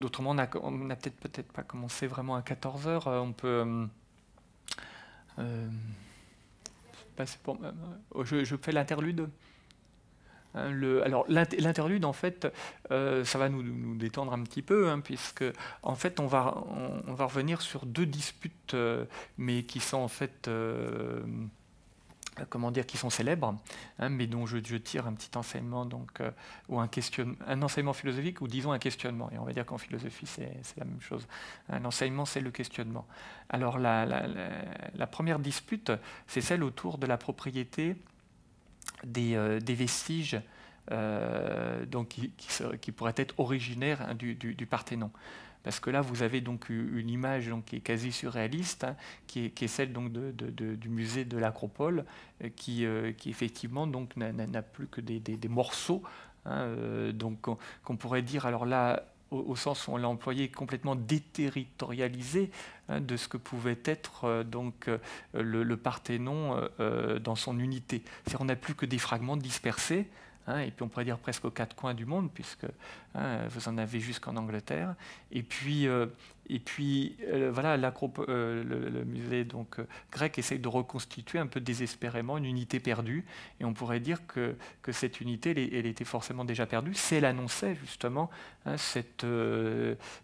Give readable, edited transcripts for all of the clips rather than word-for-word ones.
Autrement, on n'a peut-être pas commencé vraiment à 14 heures. On peut passer pour. Je fais l'interlude. Hein, alors l'interlude, en fait, ça va nous détendre un petit peu, hein, puisque en fait, on va revenir sur deux disputes, mais qui sont en fait comment dire, qui sont célèbres, hein, mais dont je tire un petit enseignement, donc, ou un enseignement philosophique, ou disons un questionnement. Et on va dire qu'en philosophie, c'est la même chose. L'enseignement, c'est le questionnement. Alors, la première dispute, c'est celle autour de la propriété des vestiges donc qui pourraient être originaires, hein, du Parthénon. Parce que là, vous avez donc une image donc, qui est quasi surréaliste, hein, qui est celle donc, du musée de l'Acropole, qui effectivement donc n'a plus que des morceaux, hein, donc qu'on pourrait dire, alors là, au sens où on l'a employé, complètement déterritorialisé, hein, de ce que pouvait être donc le Parthénon dans son unité. C'est-à-dire qu'on n'a plus que des fragments dispersés. Hein, et puis on pourrait dire presque aux quatre coins du monde, puisque, hein, vous en avez jusqu'en Angleterre. Et puis voilà, le musée donc, grec essaye de reconstituer un peu désespérément une unité perdue. Et on pourrait dire que cette unité, elle était forcément déjà perdue. Si elle annonçait justement, hein, cette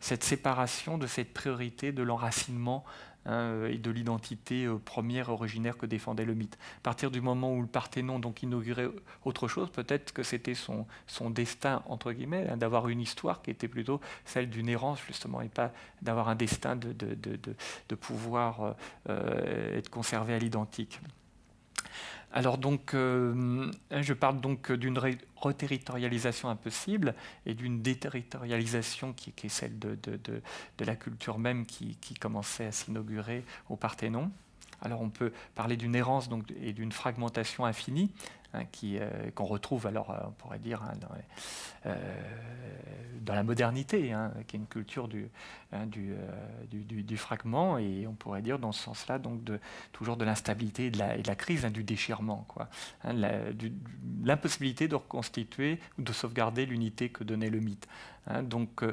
séparation de cette priorité de l'enracinement, hein, et de l'identité première originaire que défendait le mythe. À partir du moment où le Parthénon donc inaugurait autre chose, peut-être que c'était son destin, entre guillemets, hein, d'avoir une histoire qui était plutôt celle d'une errance, justement, et pas d'avoir un destin de pouvoir être conservé à l'identique. Alors donc, je parle donc d'une reterritorialisation impossible et d'une déterritorialisation qui est celle de la culture même qui commençait à s'inaugurer au Parthénon. Alors on peut parler d'une errance donc, et d'une fragmentation infinie, hein, qu'on retrouve, alors on pourrait dire, hein, dans la modernité, hein, qui est une culture hein, du fragment, et on pourrait dire dans ce sens-là donc toujours de l'instabilité et de la crise, hein, du déchirement, quoi, hein, l'impossibilité de reconstituer ou de sauvegarder l'unité que donnait le mythe. Hein, donc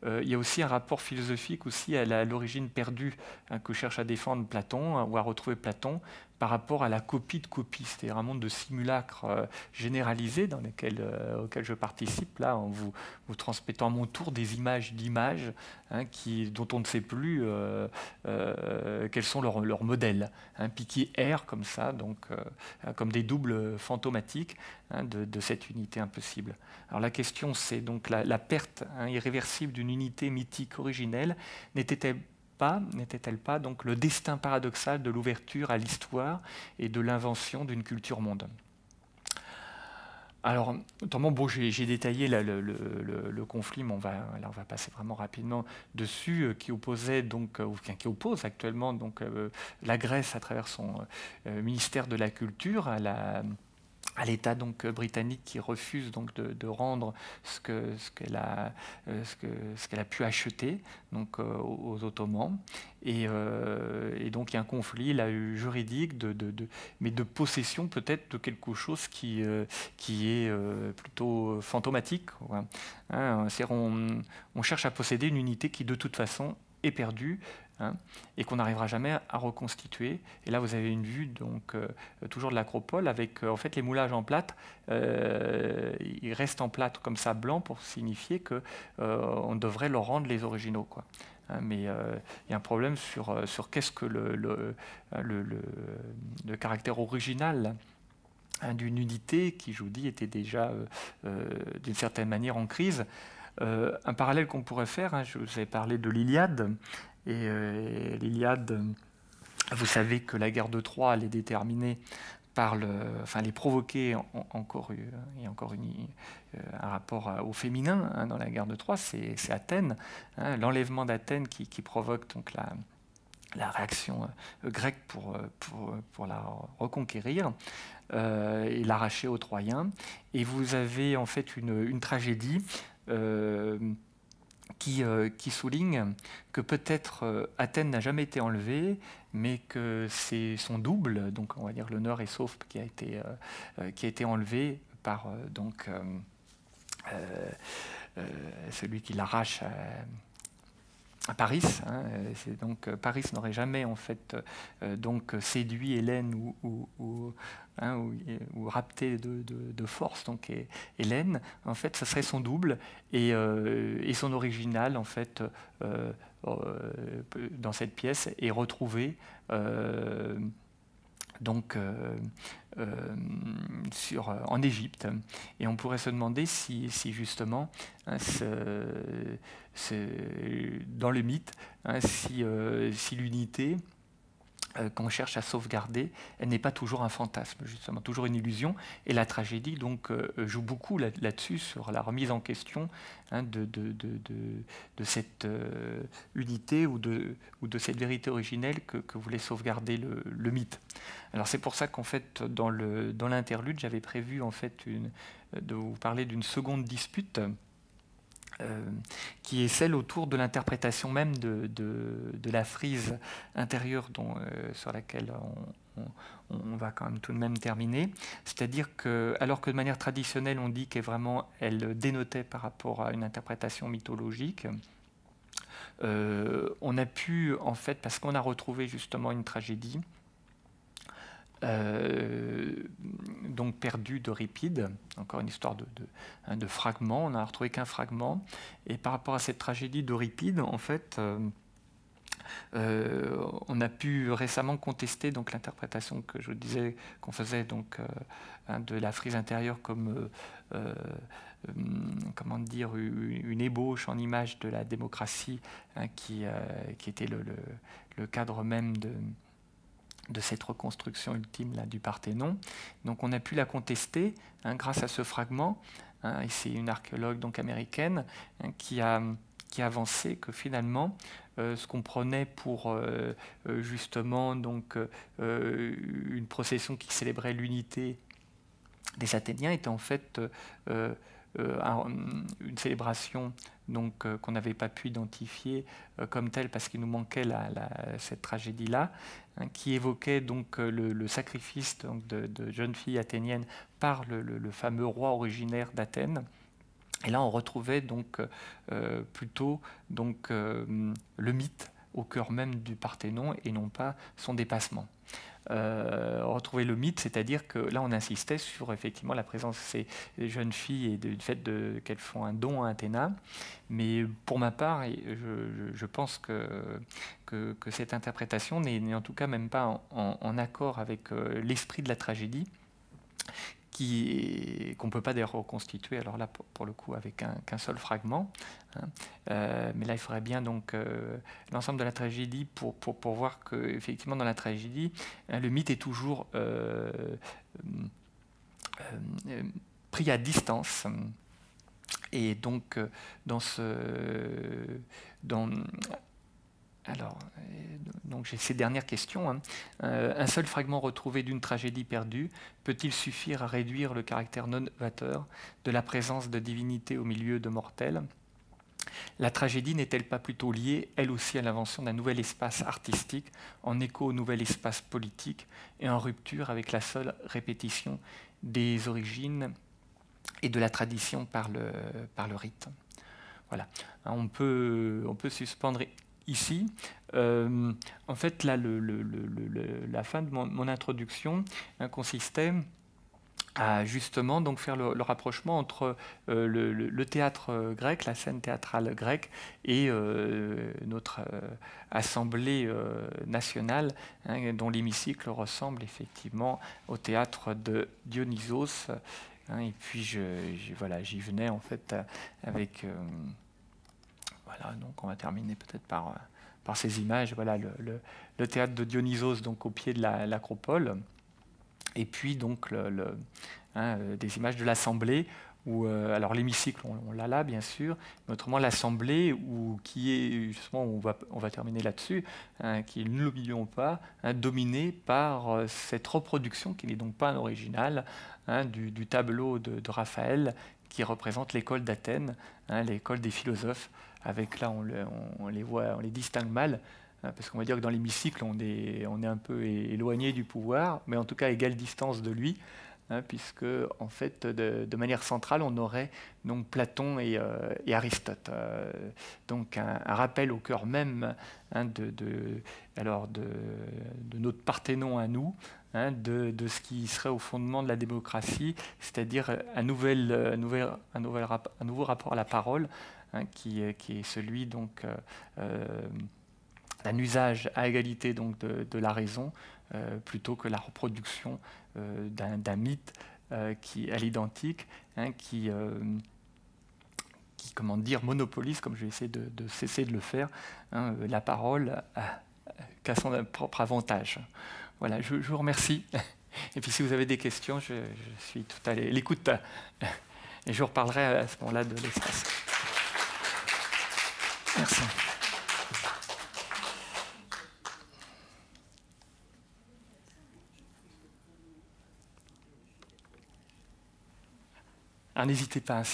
il y a aussi un rapport philosophique aussi à l'origine perdue, hein, que cherche à défendre Platon, hein, ou à retrouver Platon, par rapport à la copie de copie, c'est-à-dire un monde de simulacres généralisés auquel je participe, là, en vous transmettant à mon tour des images d'images, hein, dont on ne sait plus quels sont leurs modèles, hein, puis qui errent comme ça, donc, comme des doubles fantomatiques, hein, de cette unité impossible. Alors la question, c'est donc la perte, hein, irréversible d'une unité mythique originelle n'était-elle pas donc le destin paradoxal de l'ouverture à l'histoire et de l'invention d'une culture monde? Alors, notamment, bon, j'ai détaillé là, le conflit, mais on va passer vraiment rapidement dessus, qui opposait donc, qui oppose actuellement donc, la Grèce à travers son ministère de la Culture à l'État donc britannique, qui refuse donc de rendre ce qu'elle a pu acheter donc aux Ottomans, et donc il y a un conflit là, juridique mais de possession peut-être de quelque chose qui est plutôt fantomatique, quoi. Hein, on cherche à posséder une unité qui de toute façon est perdue, hein, et qu'on n'arrivera jamais à reconstituer. Et là, vous avez une vue donc toujours de l'Acropole avec en fait les moulages en plâtre. Ils restent en plâtre comme ça blanc pour signifier que on devrait leur rendre les originaux, quoi. Hein, mais il y a un problème sur qu'est-ce que le caractère original, hein, d'une unité qui, je vous dis, était déjà d'une certaine manière en crise. Un parallèle qu'on pourrait faire, hein, je vous avais parlé de l'Iliade, et l'Iliade, vous savez que la guerre de Troie, elle est déterminée par enfin, elle est provoquée il y a encore un rapport au féminin, hein, dans la guerre de Troie, c'est Athènes, hein, l'enlèvement d'Athènes qui provoque donc la réaction grecque pour la reconquérir et l'arracher aux Troyens. Et vous avez en fait une tragédie qui souligne que peut-être Athènes n'a jamais été enlevée, mais que c'est son double, donc on va dire l'honneur et sauf, qui a été enlevé par donc celui qui l'arrache à Paris. Donc Paris n'aurait jamais en fait donc séduit Hélène ou rapté de force donc Hélène. En fait, ça serait son double et son original en fait dans cette pièce est retrouvé. Donc en Égypte. Et on pourrait se demander si justement, dans le mythe, si l'unité qu'on cherche à sauvegarder, elle n'est pas toujours un fantasme, justement, toujours une illusion. Et la tragédie donc joue beaucoup là-dessus, sur la remise en question de cette unité ou de cette vérité originelle que voulait sauvegarder le mythe. Alors c'est pour ça qu'en fait, dans l'interlude, j'avais prévu en fait de vous parler d'une seconde dispute, qui est celle autour de l'interprétation même de la frise intérieure sur laquelle on va quand même tout de même terminer. C'est-à-dire que, alors que de manière traditionnelle, on dit qu'elle dénotait par rapport à une interprétation mythologique, on a pu, en fait, parce qu'on a retrouvé justement une tragédie, donc perdu d'Euripide, encore une histoire de fragments, on n'a retrouvé qu'un fragment, et par rapport à cette tragédie d'Euripide, en fait, on a pu récemment contester donc l'interprétation que je disais qu'on faisait donc de la frise intérieure comme comment dire, une ébauche en image de la démocratie, qui était le cadre même de cette reconstruction ultime là, du Parthénon. Donc on a pu la contester grâce à ce fragment. Et c'est une archéologue donc américaine qui a avancé que finalement ce qu'on prenait pour justement donc une procession qui célébrait l'unité des Athéniens était en fait une célébration donc qu'on n'avait pas pu identifier comme telle parce qu'il nous manquait cette tragédie-là, qui évoquait donc le sacrifice donc, de jeunes filles athéniennes par le fameux roi originaire d'Athènes. Et là, on retrouvait donc plutôt donc, le mythe au cœur même du Parthénon et non pas son dépassement. Retrouver le mythe, c'est-à-dire que là on insistait sur effectivement la présence de ces jeunes filles et du fait qu'elles font un don à Athéna, mais pour ma part, je pense que cette interprétation n'est en tout cas même pas en accord avec l'esprit de la tragédie, qu'on ne peut pas d'ailleurs reconstituer, alors là pour le coup avec qu'un seul fragment, mais là il faudrait bien donc l'ensemble de la tragédie pour voir qu'effectivement dans la tragédie, le mythe est toujours pris à distance, et donc alors, donc j'ai ces dernières questions. Un seul fragment retrouvé d'une tragédie perdue peut-il suffire à réduire le caractère novateur de la présence de divinité au milieu de mortels? La tragédie n'est-elle pas plutôt liée, elle aussi, à l'invention d'un nouvel espace artistique, en écho au nouvel espace politique, et en rupture avec la seule répétition des origines et de la tradition par le rite? Voilà. On peut suspendre ici. En fait, là, la fin de mon introduction consistait à justement donc faire le rapprochement entre le théâtre grec, la scène théâtrale grecque, et notre assemblée nationale, dont l'hémicycle ressemble effectivement au théâtre de Dionysos. Et puis j'y venais en fait avec voilà, donc on va terminer peut-être par ces images. Voilà le théâtre de Dionysos donc au pied de l'acropole, et puis donc des images de l'assemblée où alors l'hémicycle on l'a là bien sûr, mais autrement l'assemblée qui est justement, on va terminer là-dessus, qui, ne l'oublions pas, dominée par cette reproduction qui n'est donc pas un original du tableau de Raphaël qui représente l'école d'Athènes, l'école des philosophes. Avec là on les voit, on les distingue mal, parce qu'on va dire que dans l'hémicycle on est un peu éloigné du pouvoir, mais en tout cas à égale distance de lui. puisque en fait, de manière centrale, on aurait donc Platon et Aristote. Donc un rappel au cœur même de notre Parthénon à nous, de ce qui serait au fondement de la démocratie, c'est-à-dire un nouveau rapport à la parole, qui est celui donc d'un usage à égalité donc de la raison, plutôt que la reproduction d'un mythe qui à l'identique, qui comment dire, monopolise, comme je vais essayer de cesser de le faire, la parole qu'à son propre avantage. Voilà, je vous remercie. Et puis si vous avez des questions, je suis tout à l'écoute. Et je reparlerai à ce moment-là de l'espace. Merci. Alors n'hésitez pas,